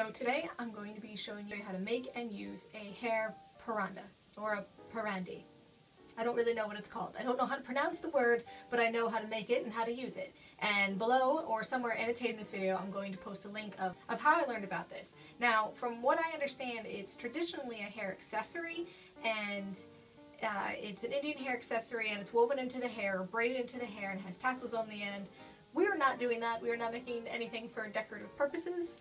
So today I'm going to be showing you how to make and use a hair paranda, or a parandi. I don't really know what it's called. I don't know how to pronounce the word, but I know how to make it and how to use it. And below, or somewhere annotated in this video, I'm going to post a link of how I learned about this. Now, from what I understand, it's traditionally a hair accessory, and it's an Indian hair accessory, and it's woven into the hair, or braided into the hair, and has tassels on the end. We are not doing that. We are not making anything for decorative purposes.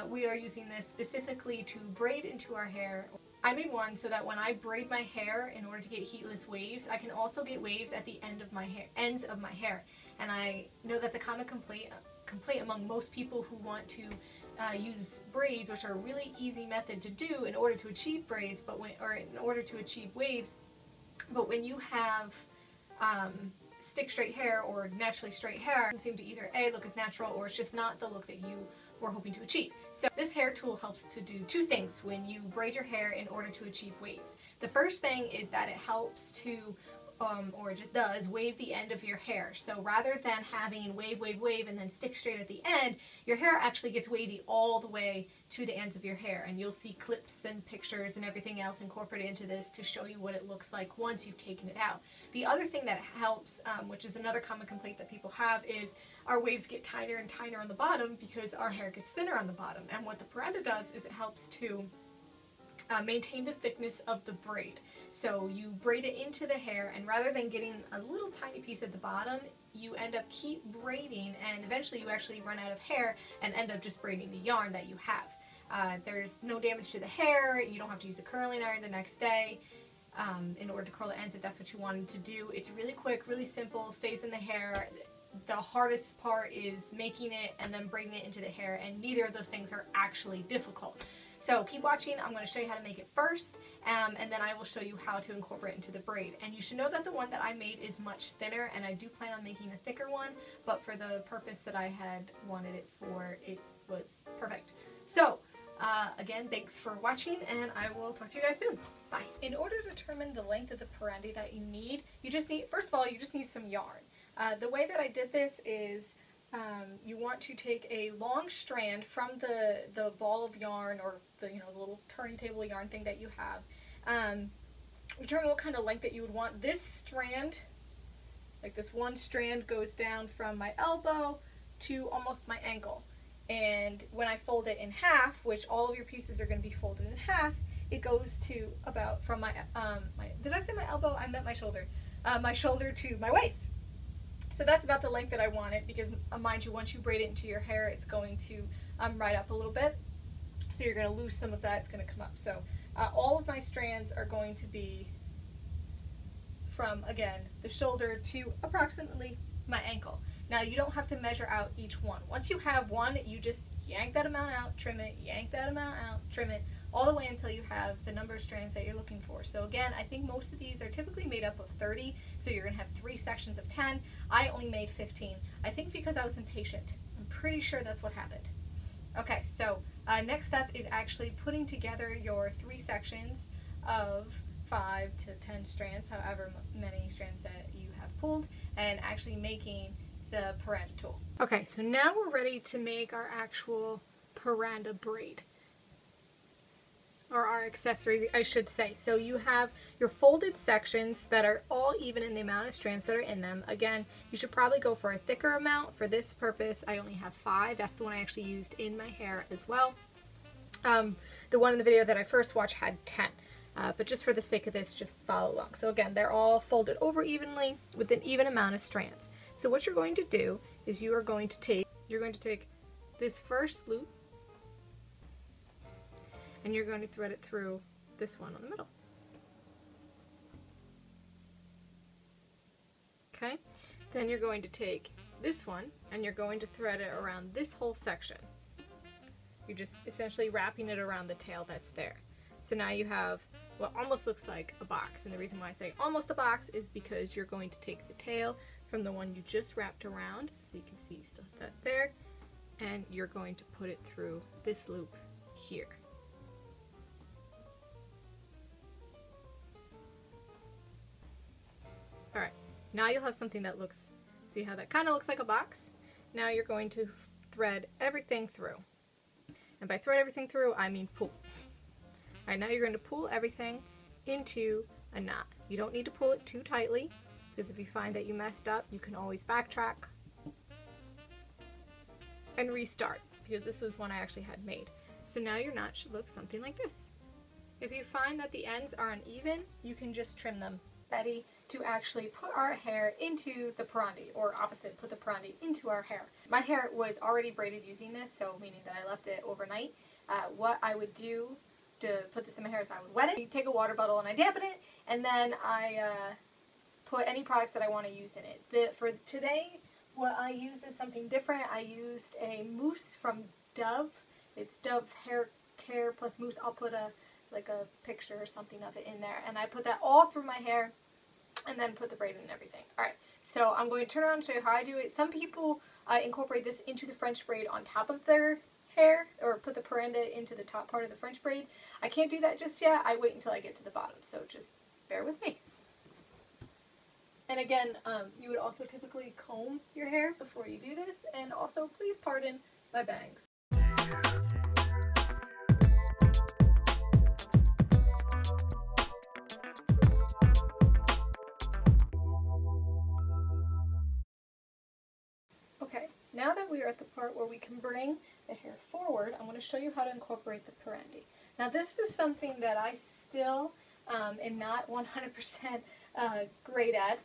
We are using this specifically to braid into our hair. I made one so that when I braid my hair in order to get heatless waves, I can also get waves at the ends of my hair. And I know that's a common complaint among most people who want to use braids, which are a really easy method to do in order to achieve braids, in order to achieve waves. But when you have stick straight hair or naturally straight hair, it doesn't seem to either A, look as natural, or it's just not the look that you were hoping to achieve. So this hair tool helps to do two things when you braid your hair in order to achieve waves. The first thing is that it helps to, or it just does, wave the end of your hair. So rather than having wave, wave, wave, and then stick straight at the end, your hair actually gets wavy all the way to the ends of your hair. And you'll see clips and pictures and everything else incorporated into this to show you what it looks like once you've taken it out. The other thing that helps, which is another common complaint that people have, is our waves get tighter and tighter on the bottom because our hair gets thinner on the bottom. And what the paranda does is it helps to maintain the thickness of the braid. So you braid it into the hair, and rather than getting a little tiny piece at the bottom, you end up keep braiding, and eventually you actually run out of hair and end up just braiding the yarn that you have. There's no damage to the hair. You don't have to use a curling iron the next day in order to curl the ends if that's what you wanted to do. It's really quick, really simple, stays in the hair. The hardest part is making it and then braiding it into the hair, and neither of those things are actually difficult. So keep watching. I'm going to show you how to make it first, and then I will show you how to incorporate it into the braid. And you should know that the one that I made is much thinner, and I do plan on making a thicker one, but for the purpose that I had wanted it for, it was perfect. So again, thanks for watching, and I will talk to you guys soon. Bye. In order to determine the length of the parandi that you need, first of all, you just need some yarn. The way that I did this is you want to take a long strand from the ball of yarn, or the little turning table yarn thing that you have. Determine what kind of length that you would want. This strand, like this one strand, goes down from my elbow to almost my ankle. And when I fold it in half, which all of your pieces are going to be folded in half, it goes to about from my did I say my elbow? I meant my shoulder. My shoulder to my waist. So that's about the length that I want it, because mind you, once you braid it into your hair, it's going to ride up a little bit. So you're going to lose some of that, it's going to come up. So all of my strands are going to be from, again, the shoulder to approximately my ankle. Now you don't have to measure out each one. Once you have one, you just yank that amount out, trim it, yank that amount out, trim it, all the way until you have the number of strands that you're looking for. So again, I think most of these are typically made up of 30, so you're going to have 3 sections of 10. I only made 15. I think because I was impatient. I'm pretty sure that's what happened. Okay, so next step is actually putting together your 3 sections of 5 to 10 strands, however many strands that you have pulled, and actually making the paranda tool. Okay, so now we're ready to make our actual paranda braid, or our accessory, I should say. So you have your folded sections that are all even in the amount of strands that are in them. Again, you should probably go for a thicker amount. For this purpose, I only have 5. That's the one I actually used in my hair as well. The one in the video that I first watched had 10. But just for the sake of this, just follow along. So again, they're all folded over evenly with an even amount of strands. So what you're going to do is you're going to take this first loop, and you're going to thread it through this one in the middle. Okay? Then you're going to take this one, and you're going to thread it around this whole section. You're just essentially wrapping it around the tail that's there. So now you have what almost looks like a box, and the reason why I say almost a box is because you're going to take the tail from the one you just wrapped around, so you can see you still have that there, and you're going to put it through this loop here. Alright, now you'll have something that looks, see how that kind of looks like a box? Now you're going to thread everything through. And by thread everything through, I mean pull. Alright, now you're going to pull everything into a knot. You don't need to pull it too tightly, because if you find that you messed up, you can always backtrack and restart, because this was one I actually had made. So now your knot should look something like this. If you find that the ends are uneven, you can just trim them. Ready to actually put our hair into the parandi, or opposite, put the parandi into our hair. My hair was already braided using this, so meaning that I left it overnight. What I would do to put this in my hair is I would wet it, take a water bottle and I dampen it, and then I put any products that I want to use in it. For today, what I used is something different. I used a mousse from Dove. It's Dove hair care plus mousse. I'll put a picture or something of it in there, and I put that all through my hair and then put the braid in and everything. Alright, so I'm going to turn around and show you how I do it. Some people incorporate this into the French braid on top of their hair, or put the paranda into the top part of the French braid. I can't do that just yet. I wait until I get to the bottom, so just bear with me. And again, you would also typically comb your hair before you do this, and also please pardon my bangs. Okay, now that we are at the part where we can bring the hair forward, I'm going to show you how to incorporate the parandi. Now this is something that I still am not 100% great at,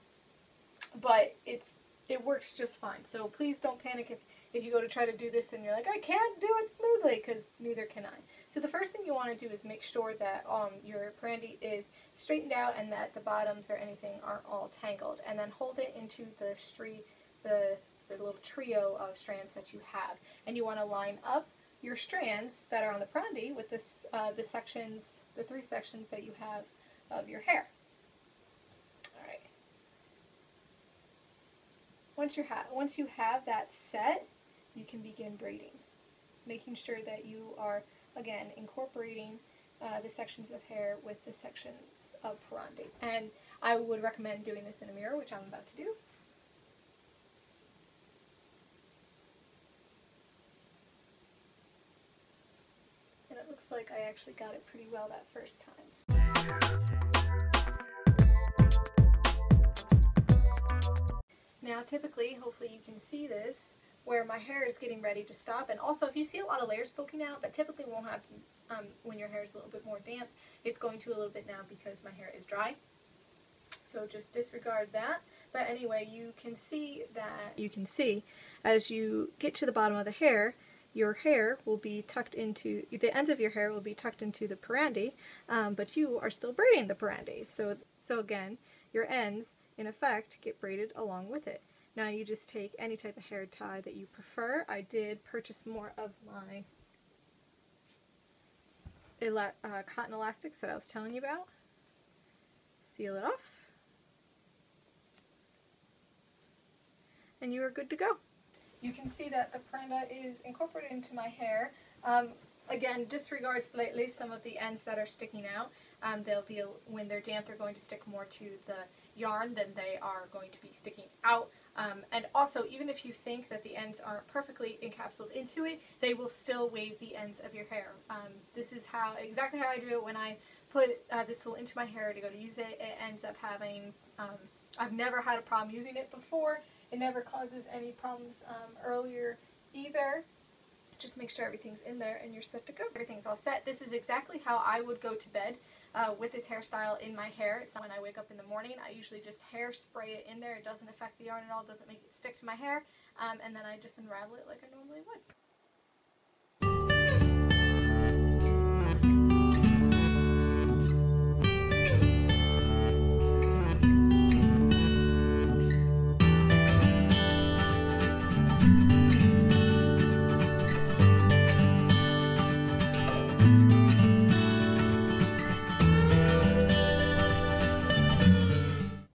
but it works just fine. So please don't panic if you go to try to do this and you're like, I can't do it smoothly, because neither can I. So the first thing you want to do is make sure that your parandi is straightened out and that the bottoms or anything aren't all tangled, and then hold it into the little trio of strands that you have. And you want to line up your strands that are on the parandi with the three sections that you have of your hair. Alright. Once you have that set, you can begin braiding, making sure that you are, again, incorporating the sections of hair with the sections of parandi. And I would recommend doing this in a mirror, which I'm about to do. And it looks like I actually got it pretty well that first time. Now typically, hopefully you can see this, where my hair is getting ready to stop. And also, if you see a lot of layers poking out, that typically won't happen when your hair is a little bit more damp. It's going to a little bit now because my hair is dry. So just disregard that. But anyway, you can see as you get to the bottom of the hair, your hair will be tucked into, the ends of your hair will be tucked into the parandi, but you are still braiding the parandi. So again, your ends, in effect, get braided along with it. Now you just take any type of hair tie that you prefer. I did purchase more of my cotton elastics that I was telling you about. Seal it off. And you are good to go. You can see that the paranda is incorporated into my hair. Again, disregard slightly some of the ends that are sticking out. They'll be, when they're damp, they're going to stick more to the yarn than they are going to be sticking out. And also, even if you think that the ends aren't perfectly encapsulated into it, they will still wave the ends of your hair. This is exactly how I do it when I put this tool into my hair to go to use it. It ends up having, I've never had a problem using it before. It never causes any problems earlier either. Just make sure everything's in there and you're set to go. Everything's all set. This is exactly how I would go to bed with this hairstyle in my hair. It's when I wake up in the morning, I usually just hairspray it in there. It doesn't affect the yarn at all, doesn't make it stick to my hair, and then I just unravel it like I normally would.